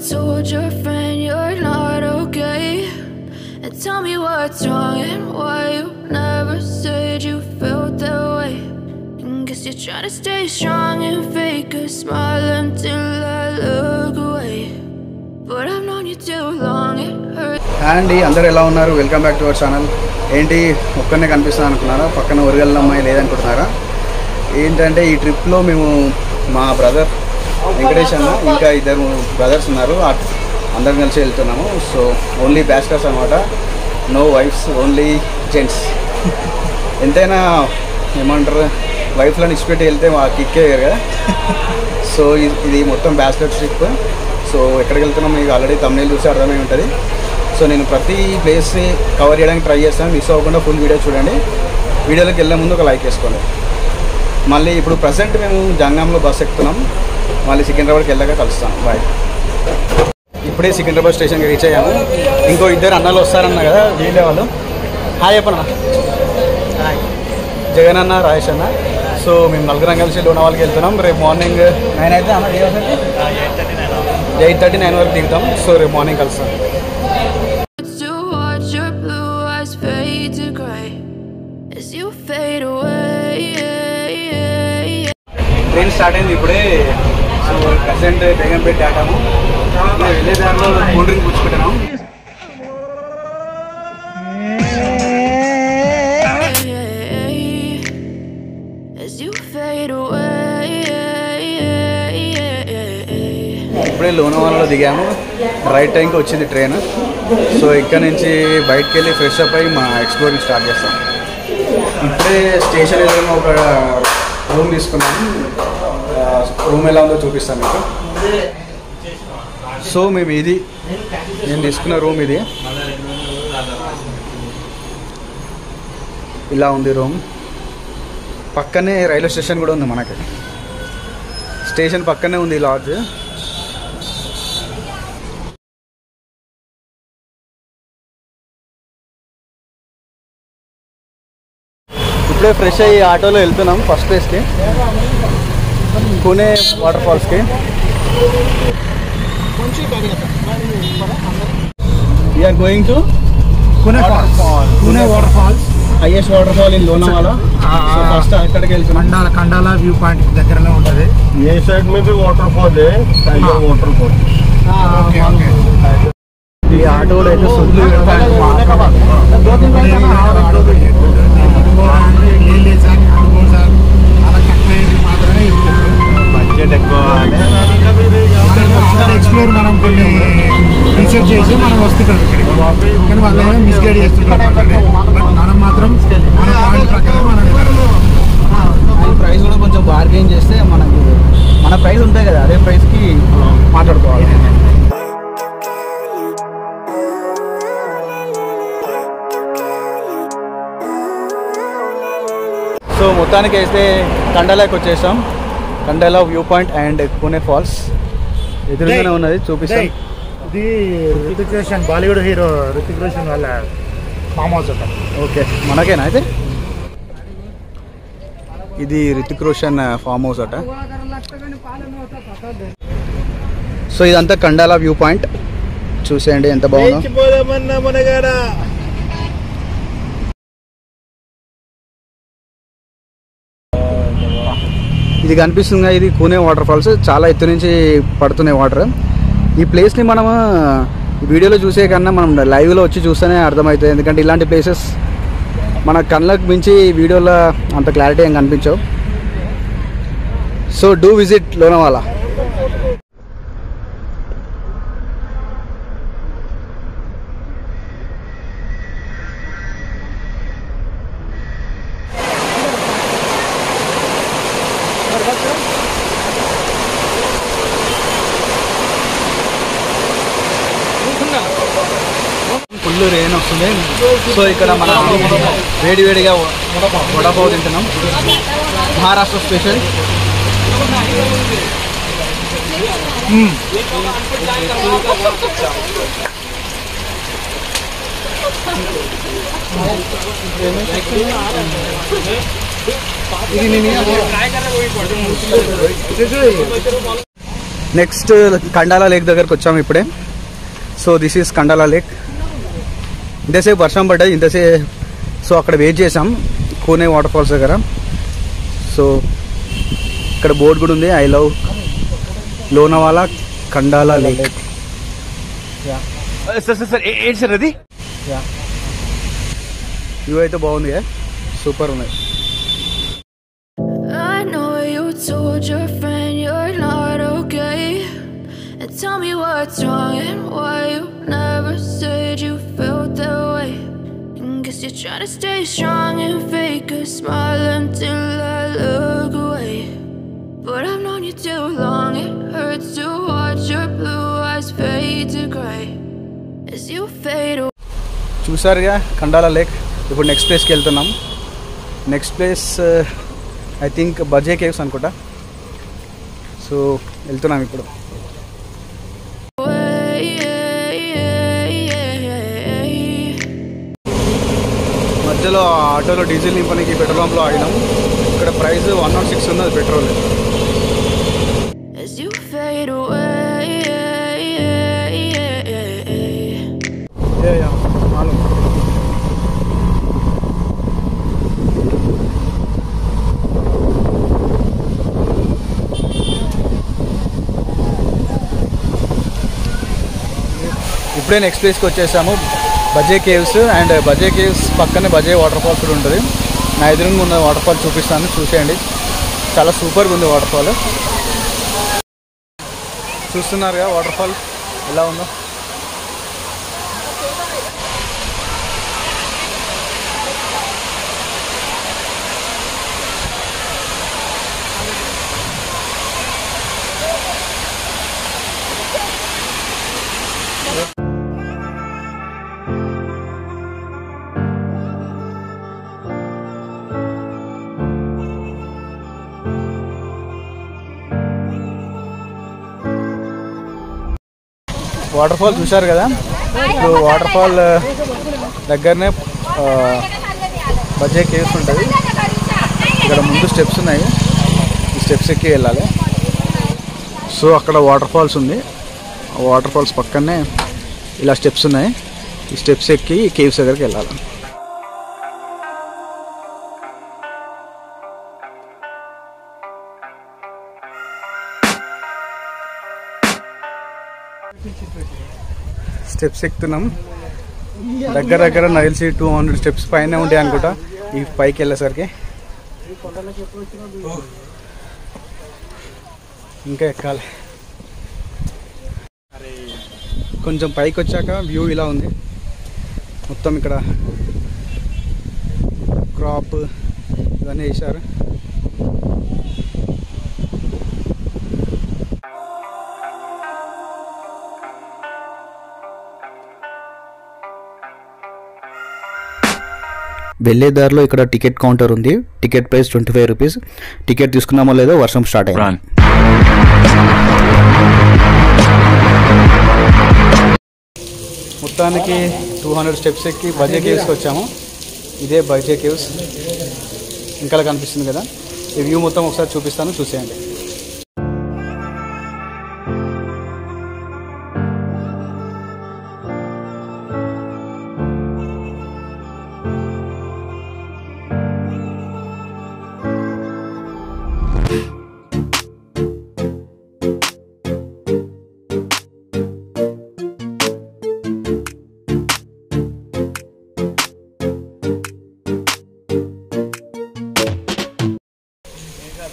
told your friend you're not okay? And tell me what's wrong and why you never said you felt that way. And guess you're trying to stay strong and fake a smile until I look away. But I've known you too long, it hurts. అండి అందరూ ఎలా ఉన్నారు? Welcome back to our channel. ఏంటి ఒక్కనే కనిపిస్తాను అనుకున్నారా? పక్కన ఒరుగల్లు అమ్మాయి లేదనుకుంటున్నారా? ఏంటంటే ఈ ట్రిప్లో మేము మా బ్రదర్ వెంకటేష్ అన్న ఇంకా ఇద్దరు బ్రదర్స్ ఉన్నారు, అందరం కలిసి వెళ్తున్నాము. సో ఓన్లీ బ్యాచిలర్స్ అనమాట, నో వైఫ్స్, ఓన్లీ జెంట్స్. ఎంతైనా ఏమంటారు, వైఫ్లను ఇచ్చిపెట్టి వెళ్తే మా కిక్కే వేరు కదా. సో ఇది మొత్తం బ్యాచిలర్ ట్రిప్. సో ఎక్కడికి వెళ్తున్నాం మీకు ఆల్రెడీ తమిళ చూసి అర్థమై ఉంటుంది. సో నేను ప్రతి ప్లేస్ని కవర్ చేయడానికి ట్రై చేస్తాను, మిస్ అవ్వకుండా ఫుల్ వీడియో చూడండి. వీడియోలోకి వెళ్ళే ముందు ఒక లైక్ వేసుకోండి. మళ్ళీ ఇప్పుడు ప్రజెంట్ మేము జంగాంలో బస్ ఎక్కుతున్నాం, మళ్ళీ సికింద్రాబాద్కి వెళ్ళాక కలుస్తాం. బాయ్. ఇప్పుడే సికింద్రాబాద్ స్టేషన్కి రీచ్ అయ్యాము. ఇంకో ఇద్దరు అన్నలు వస్తారన్నా కదా, వీళ్ళే వాళ్ళు. హాయ్ చెప్పన్నా. హాయ్ జగన్ అన్న, రాజేష్ అన్న. సో మేము నలుగురం కలిసి లోనావాలకి వెళ్తున్నాం. రేపు మార్నింగ్ 9 అయితే అన్న 8:30-9 వరకు దిగుతాం. సో రేపు మార్నింగ్ కలుస్తాం. ట్రైన్ స్టార్ట్ అయింది ఇప్పుడే. సో ప్రజెంట్ బేగంపేట దాటాము. వెళ్ళే దారిలో కూల్ డ్రింక్ పుచ్చుకుంటున్నాం. ఇప్పుడే లోనావాలలో దిగాము. రైట్ టైంకి వచ్చింది ట్రైన్. సో ఇక్కడ నుంచి బయటకు వెళ్ళి ఫ్రెష్ అప్ అయ్యి మా ఎక్స్ప్లోరింగ్ స్టార్ట్ చేస్తాం. ఇప్పుడే స్టేషన్ ఎదురుగా ఒక రూమ్ తీసుకున్నాము. రూమ్ ఎలా ఉందో చూపిస్తాను మీకు. సో మేము నేను తీసుకున్న రూమ్ ఇది. ఇలా ఉంది రూమ్. పక్కనే రైల్వే స్టేషన్ కూడా ఉంది, మనకి స్టేషన్ పక్కనే ఉంది లాడ్జ్. ఇప్పుడే ఫ్రెష్ అయ్యి ఆటోలో వెళ్తున్నాం ఫస్ట్ ప్లేస్కి, కునే వాటర్ ఫాల్స్కి. We're going to Kune waterfalls, highest waterfall in Lonavala. First అక్కడికి వెళ్తున్నాం. ఖండాలా వ్యూ పాయింట్ దగ్గరలో ఉంటుంది. ఏ సైడ్ మీద వాటర్ ఫాల్ వాటర్ ఫాల్. ఈ ఆటో కూడా అయితే సుల్లు బడ్జెట్ ఎక్కువ. ఎక్స్ప్లోర్ మనం కొన్ని రీసెర్చ్ చేసి మనం వస్తుంటాం ఇక్కడికి, కానీ వాళ్ళు మిస్గైడ్ చేస్తుంటారు. మనం మాత్రం మన పాయింట్ ప్రకారం మనం ప్రైస్ కూడా కొంచెం బార్గెయిన్ చేస్తే మనకు మన ప్రైస్ ఉంటాయి కదా, అదే ప్రైస్కి మాట్లాడుకోవాలి. సో మొత్తానికి అయితే ఖండాలాకి వచ్చేసాం. Khandala view point and Kune falls ఎదురుగానే ఉన్నది, చూపిస్తాం. ఇది రితిక్ రోషన్, బాలీవుడ్ హీరో రితిక్ రోషన్ వాళ్ళ ఫామ్ హౌస్ అట. ఓకే, మనకేనా అయితే? ఇది రితిక్ రోషన్ ఫామ్ హౌస్ అట. సో ఇదంతా ఖండాలా వ్యూ పాయింట్, చూసేయండి ఎంత బాగుందో. ఇది కనిపిస్తుంది, ఇది కునే వాటర్ ఫాల్స్. చాలా ఎత్తు నుంచి పడుతున్నాయి వాటర్. ఈ ప్లేస్ని మనం వీడియోలో చూసే కన్నా మనం లైవ్లో వచ్చి చూస్తేనే అర్థమవుతుంది. ఎందుకంటే ఇలాంటి ప్లేసెస్ మన కళ్ళకు మించి వీడియోలో అంత క్లారిటీ ఏం కనిపించవు. So do visit Lonavala. Full rain వస్తుంది. సో ఇక్కడ మనం వేడివేడిగా వడపావు తింటున్నాం, Maharashtra special. Next Khandala lake దగ్గరకు వచ్చాము ఇప్పుడే. So this is Khandala lake. ఇంతసేపు వర్షం పడ్డది, ఇంతసేపు సో అక్కడ వెయిట్ చేసాం కూనే వాటర్ ఫాల్స్ దగ్గర. సో ఇక్కడ బోర్డు కూడా ఉంది, I love Lonavala Khandala lake. ఏంటి సార్ అది? వ్యూ అయితే బాగుంది, సూపర్ ఉన్నాయి. I know you told your friend you're not okay, and tell me what's wrong and why you never said you felt that way. And guess you're trying to stay strong and fake a smile until I look away. But I've known you too long, it hurts to watch your blue eyes fade to gray as you fade away. చూసారుగా Khandala lake. ఇప్పుడు next ప్లేస్కి వెళ్తున్నాం. Next place I think Bhaje caves అనుకుంటా. So వెళ్తున్నాం ఇప్పుడు. మధ్యలో ఆటోలో diesel నింపడానికి పెట్రోల్ పంప్లో ఆగినాం. ఇక్కడ ప్రైస్ 106 ఉన్నది పెట్రోల్. ఇప్పుడే నెక్స్ట్ ప్లేస్కి వచ్చేసాము, భజే కేవ్స్. అండ్ భజే కేవ్స్ పక్కనే భజే వాటర్ ఫాల్స్ కూడా ఉంటుంది. నా ఎదురుగా ఉన్న వాటర్ ఫాల్ చూపిస్తాను, చూసేయండి. చాలా సూపర్గా ఉంది వాటర్ ఫాల్. చూస్తున్నారుగా వాటర్ ఫాల్ ఎలా ఉందో. వాటర్ ఫాల్ చూశారు కదా. ఇప్పుడు వాటర్ ఫాల్ దగ్గరనే భజే కేవ్స్ ఉంటుంది. ఇక్కడ ముందు స్టెప్స్ ఉన్నాయి, ఈ స్టెప్స్ ఎక్కి వెళ్ళాలి. సో అక్కడ వాటర్ ఫాల్స్ ఉంది, ఆ వాటర్ ఫాల్స్ పక్కనే ఇలా స్టెప్స్ ఉన్నాయి. ఈ స్టెప్స్ ఎక్కి కేవ్స్ దగ్గరికి వెళ్ళాలి. స్టెప్స్ ఎక్కుతున్నాం. దగ్గర దగ్గర నైల్సి 200 స్టెప్స్ పైన ఉంటాయి అనుకుంటా ఈ పైకి వెళ్ళేసరికి. ఇంకా ఎక్కాలి. కొంచెం పైకి వచ్చాక వ్యూ ఇలా ఉంది. మొత్తం ఇక్కడ క్రాప్ ఇవన్నీ వేశారు. వెళ్ళే దారిలో ఇక్కడ టికెట్ కౌంటర్ ఉంది. Ticket price 25 rupees. టికెట్ తీసుకున్నామో లేదో వర్షం స్టార్ట్ అయ్యింది. మొత్తానికి 200 స్టెప్స్ ఎక్కి భజే కేవ్స్కి వచ్చాము. ఇదే భజే కేవ్స్, ఇంకా కనిపిస్తుంది కదా. ఈ వ్యూ మొత్తం ఒకసారి చూపిస్తాను, చూసేయండి.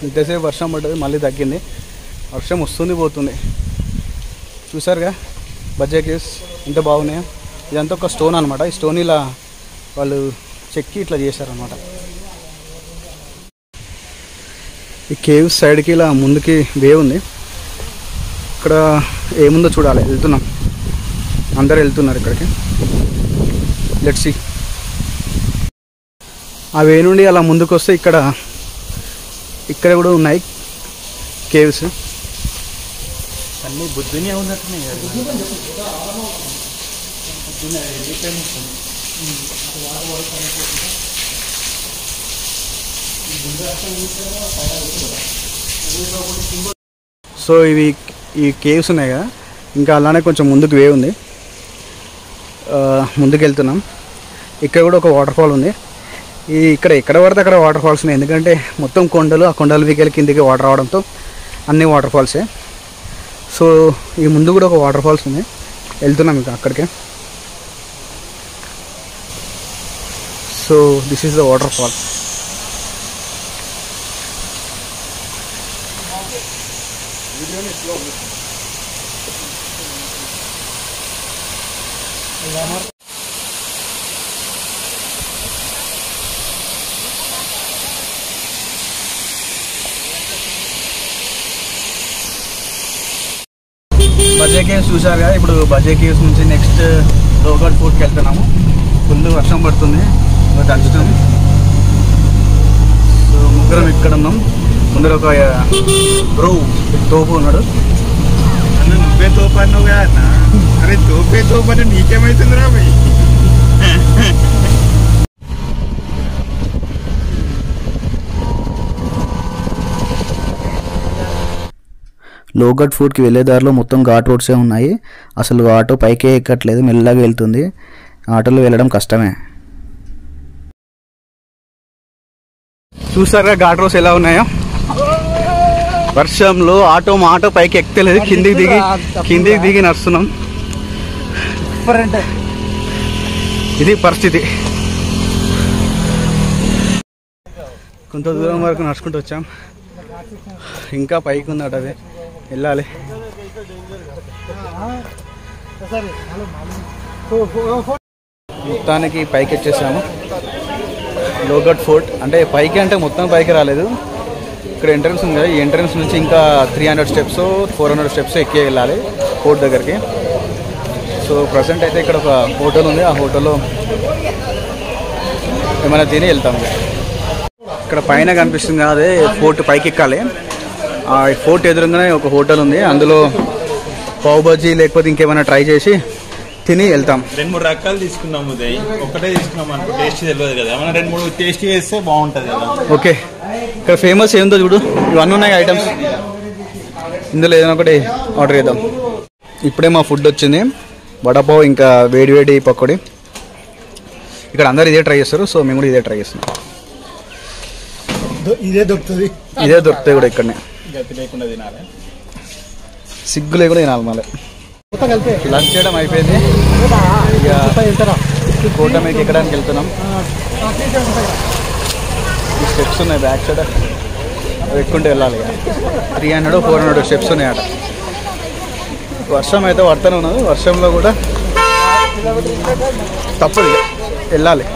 ఇంతసేపు వర్షం పడ్డది, మళ్ళీ తగ్గింది. వర్షం వస్తుంది పోతుంది. చూసారుగా భజే కేవ్స్ ఎంత బాగున్నాయో. ఇదంతా ఒక స్టోన్ అనమాట. ఈ స్టోన్ ఇలా వాళ్ళు చెక్కి ఇట్లా చేశారనమాట. ఈ కేవ్స్ సైడ్కి ఇలా ముందుకి వే ఉంది. ఇక్కడ ఏముందో చూడాలి. వెళ్తున్నాం, అందరు వెళ్తున్నారు ఇక్కడికి. Let's see. ఆ వే నుండి అలా ముందుకు వస్తే ఇక్కడ కూడా ఉన్నాయి కేవ్స్. అన్నీ బుద్ధినే ఉన్నట్టున్నాయి కదా. సో ఇవి ఈ కేవ్స్ ఉన్నాయి కదా, ఇంకా అలానే కొంచెం ముందుకు వే ఉంది, ముందుకు వెళ్తున్నాం. ఇక్కడ కూడా ఒక వాటర్ ఫాల్ ఉంది. ఇక్కడ ఎక్కడ పడితే అక్కడ వాటర్ ఫాల్స్ ఉన్నాయి, ఎందుకంటే మొత్తం కొండలు, ఆ కొండల వీకెళ్ళి కిందికి వాటర్ రావడంతో అన్ని వాటర్ ఫాల్సే. సో ఈ ముందు కూడా ఒక వాటర్ ఫాల్స్ ఉంది, వెళ్తున్నాం ఇంకా అక్కడికే. So this is the water fall. Bhaje caves చూసారు కదా. ఇప్పుడు బజే కేవ్స్ నుంచి నెక్స్ట్ లోగడ్ ఫోర్ట్కి వెళ్తున్నాము. ఫుల్ వర్షం పడుతుంది, తగ్గుతుంది. సో ముగ్గురం ఇక్కడ ఉన్నాం. ముందర ఒక బ్రో తోపు ఉన్నాడు. అన్న నువ్వే తోపు అన్నావు కదా అన్న. అరే తోపే తోపు అంటే నీకేమైతుందిరా భయ్? లోగడ్ ఫుడ్కి వెళ్ళే దారిలో మొత్తం ఘాట్ రోడ్సే ఉన్నాయి. అసలు ఆటో పైకే ఎక్కట్లేదు, మెల్లగా వెళ్తుంది. ఆటోలో వెళ్ళడం కష్టమే. చూసారుగా ఘాట్ రోడ్స్ ఎలా ఉన్నాయో. వర్షంలో మా ఆటో పైకి ఎక్కలేదు, కిందికి దిగి నడుస్తున్నాం. ఇది పరిస్థితి. కొంత దూరం వరకు నడుచుకుంటూ వచ్చాం, ఇంకా పైకి ఉందట, అదే వెళ్ళాలి. మొత్తానికి పైకి వచ్చేసాము. లోగడ్ ఫోర్ట్ అంటే పైకి అంటే మొత్తం పైకి రాలేదు. ఇక్కడ ఎంట్రన్స్ ఉంది కదా, ఈ ఎంట్రన్స్ నుంచి ఇంకా 300 స్టెప్స్ 400 స్టెప్స్ ఎక్కి వెళ్ళాలి ఫోర్ట్ దగ్గరికి. సో ప్రజెంట్ అయితే ఇక్కడ ఒక హోటల్ ఉంది, ఆ హోటల్లో ఏమైనా తిని వెళ్తాము. ఇక్కడ పైన కనిపిస్తుంది కదా, అదే ఫోర్ట్ పైకి ఎక్కాలి. ఆ ఫోర్ట్ ఎదురుగానే ఒక హోటల్ ఉంది, అందులో పావ్ బజ్జీ లేకపోతే ఇంకేమైనా ట్రై చేసి తిని వెళ్తాం. 2-3 రకాలు తీసుకున్నాం ఉదయ్, ఒకటే తీసుకున్నాం అనుకో టేస్ట్ తెలియదు కదా, మనం 2-3 టేస్ట్ చేస్తే బాగుంటుంది కదా. ఓకే, ఇక్కడ ఫేమస్ ఏందో చూడు, ఇవన్నీ ఉన్నాయి ఐటమ్స్, ఇందులో ఏదైనా ఒకటి ఆర్డర్ చేద్దాం. ఇప్పుడే మా ఫుడ్ వచ్చింది, వడపావ్ ఇంకా వేడి వేడి పకోడీ. ఇక్కడ అందరు ఇదే ట్రై చేస్తారు, సో మేము కూడా ఇదే ట్రై చేస్తున్నాం. ఇదే దొరుకుతాయి కూడా ఇక్కడనే, గతి లేకుండా తినాలి, సిగ్గు లేకుండా తినాలి. మళ్ళీ లంచ్ చేయడం అయిపోయింది, ఇక కోట మీకు ఎక్కడానికి వెళ్తున్నాం. ఈ స్టెప్స్ ఉన్నాయి బ్యాక్ సైడ్, అవి ఎక్కుంటే వెళ్ళాలి. 300-400 స్టెప్స్ ఉన్నాయి అట. వర్షం అయితే పడుతూనే ఉన్నది, వర్షంలో కూడా తప్పదు, వెళ్ళాలి.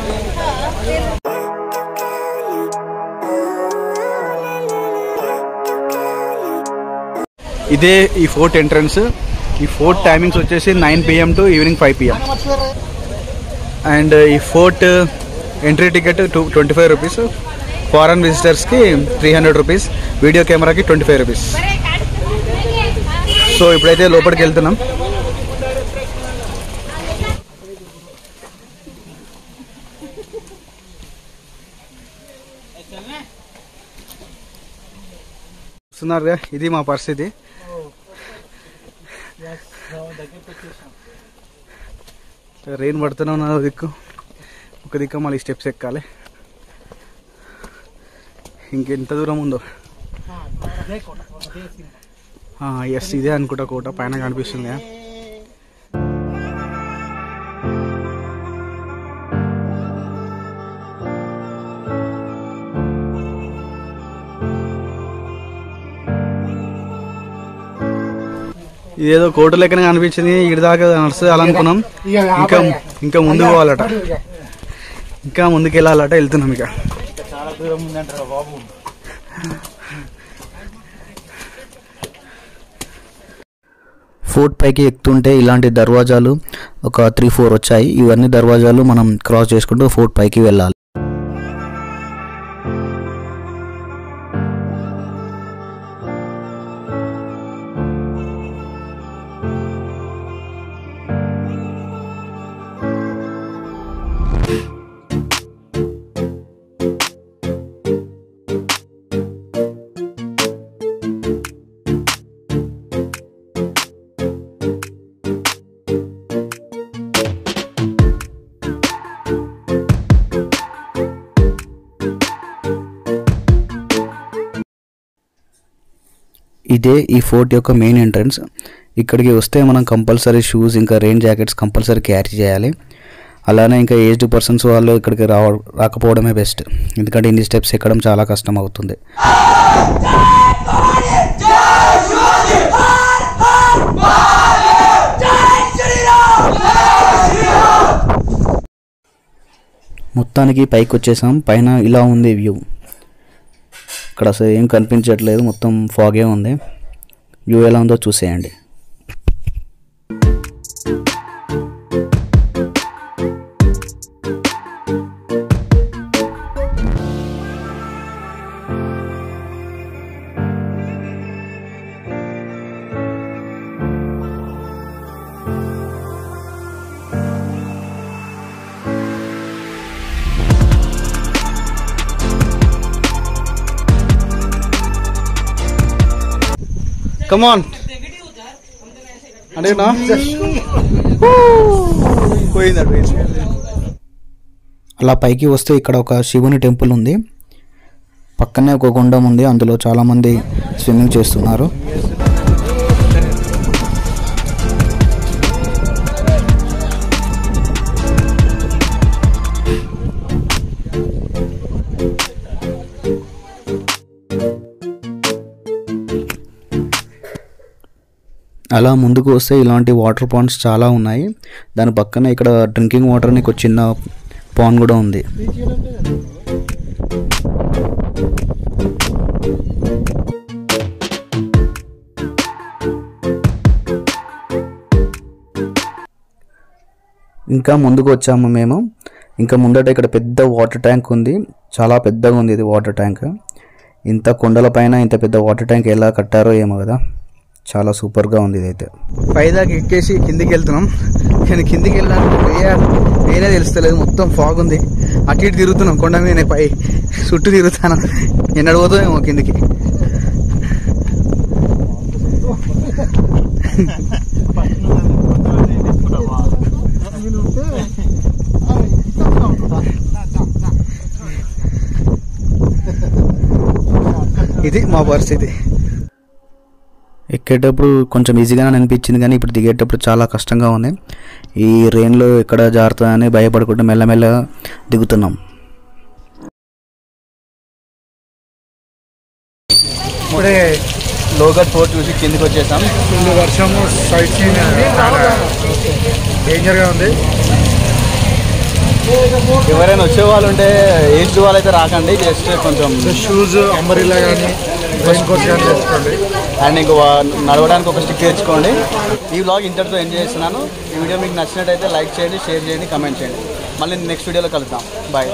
ఇదే ఈ ఫోర్ట్ ఎంట్రన్స్. ఈ ఫోర్ట్ టైమింగ్స్ వచ్చేసి 9 PM to evening 5 PM. And ఈ fort entry ticket 25 rupees, foreign విజిటర్స్కి 300 రూపీస్, వీడియో కెమెరాకి 25 రూపీస్. సో ఇప్పుడైతే లోపలికి వెళ్తున్నాం. చూస్తున్నారుగా, ఇది మా పరిస్థితి. రెయిన్ పడుతూనే ఉన్నది దిక్కు, ఒక దిక్కు మళ్ళీ స్టెప్స్ ఎక్కాలి. ఇంకెంత దూరం ఉందో. ఎస్, ఇదే అనుకుంటా కోట, పైన కనిపిస్తుంది. ఇదేదో కోట లెక్కనే అనిపించింది, ఇటు దాకా నడుస్తుంది అలా అనుకున్నాం. ఇంకా ముందుకు పోవాలట, ఇంకా ముందుకు వెళ్ళాలట, వెళ్తున్నాం. ఇక చాలా దూరం ఉందంటారా బాబు. ఫోర్ట్ పైకి ఎక్కుతుంటే ఇలాంటి దర్వాజాలు ఒక 3-4 వచ్చాయి. ఇవన్నీ దర్వాజాలు మనం క్రాస్ చేసుకుంటూ ఫోర్ట్ పైకి వెళ్ళాలి. ఇదే ఈ ఫోర్ట్ యొక్క మెయిన్ ఎంట్రన్స్. ఇక్కడికి వస్తే మనం కంపల్సరీ షూస్ ఇంకా రెయిన్ జాకెట్స్ కంపల్సరీ క్యారీ చేయాలి. అలానే ఇంకా ఏజ్డ్ పర్సన్స్ వాళ్ళు ఇక్కడికి రాకపోవడమే బెస్ట్, ఎందుకంటే ఇన్ని స్టెప్స్ ఎక్కడం చాలా కష్టం అవుతుంది. మొత్తానికి పైకి వచ్చేసాం. పైన ఇలా ఉంది వ్యూ. ఇక్కడ అసలు ఏం కనిపించట్లేదు, మొత్తం ఫాగే ఉంది. వ్యూ ఎలా ఉందో చూసేయండి. Come on. అలా పైకి వస్తే ఇక్కడ ఒక శివుని టెంపుల్ ఉంది. పక్కనే ఒక గుండం ఉంది, అందులో చాలామంది స్విమ్మింగ్ చేస్తున్నారు. అలా ముందుకు వస్తే ఇలాంటి వాటర్ పాండ్స్ చాలా ఉన్నాయి. దాని పక్కన ఇక్కడ డ్రింకింగ్ వాటర్ని ఒక చిన్న పాండ్ కూడా ఉంది. ఇంకా ముందుకు వచ్చాము మేము. ఇంకా ముందట ఇక్కడ పెద్ద వాటర్ ట్యాంక్ ఉంది, చాలా పెద్దగా ఉంది ఇది వాటర్ ట్యాంక్. ఇంత కొండల పైన ఇంత పెద్ద వాటర్ ట్యాంక్ ఎలా కట్టారో ఏమో కదా, చాలా సూపర్గా ఉంది ఇదైతే. పైదాకా ఎక్కేసి కిందికి వెళ్తున్నాం, కానీ కిందికి వెళ్ళడానికి నేనే తెలుస్తలేదు, మొత్తం ఫాగ్ ఉంది. అటు ఇటు తిరుగుతున్నాం కొండ మీద, పై చుట్టూ తిరుగుతాను, ఎన్నడు పోతామేమో కిందికి. ఇది మా పరిస్థితి. ఎక్కేటప్పుడు కొంచెం ఈజీగానే అనిపించింది, కానీ ఇప్పుడు దిగేటప్పుడు చాలా కష్టంగా ఉంది. ఈ రెయిన్లో ఎక్కడ జారుతుందని భయపడుకుంటూ మెల్లమెల్లగా దిగుతున్నాం. ఇప్పుడే లోగడ్ ఫోర్ట్ చూసి కిందికి వచ్చేసాం. ఫుల్ వర్షము, సైట్ సీన్ చాలా డేంజర్గా ఉంది. ఎవరైనా వచ్చే వాళ్ళు ఉంటే ఏజ్డ్ వాళ్ళు అయితే రాకండి, జస్ట్ కొంచెం షూస్ అంబరిలా కానీ రెయిన్ కోట్ కానీ తెచ్చుకోండి. అండ్ ఇంకో నడవడానికి ఒక స్టిక్ తెచ్చుకోండి. ఈ వ్లాగ్ ఇంతటితో ఎంజాయ్ చేస్తున్నాను. ఈ వీడియో మీకు నచ్చినట్టయితే లైక్ చేయండి, షేర్ చేయండి, కమెంట్ చేయండి. మళ్ళీ నెక్స్ట్ వీడియోలో కలుద్దాం. బాయ్.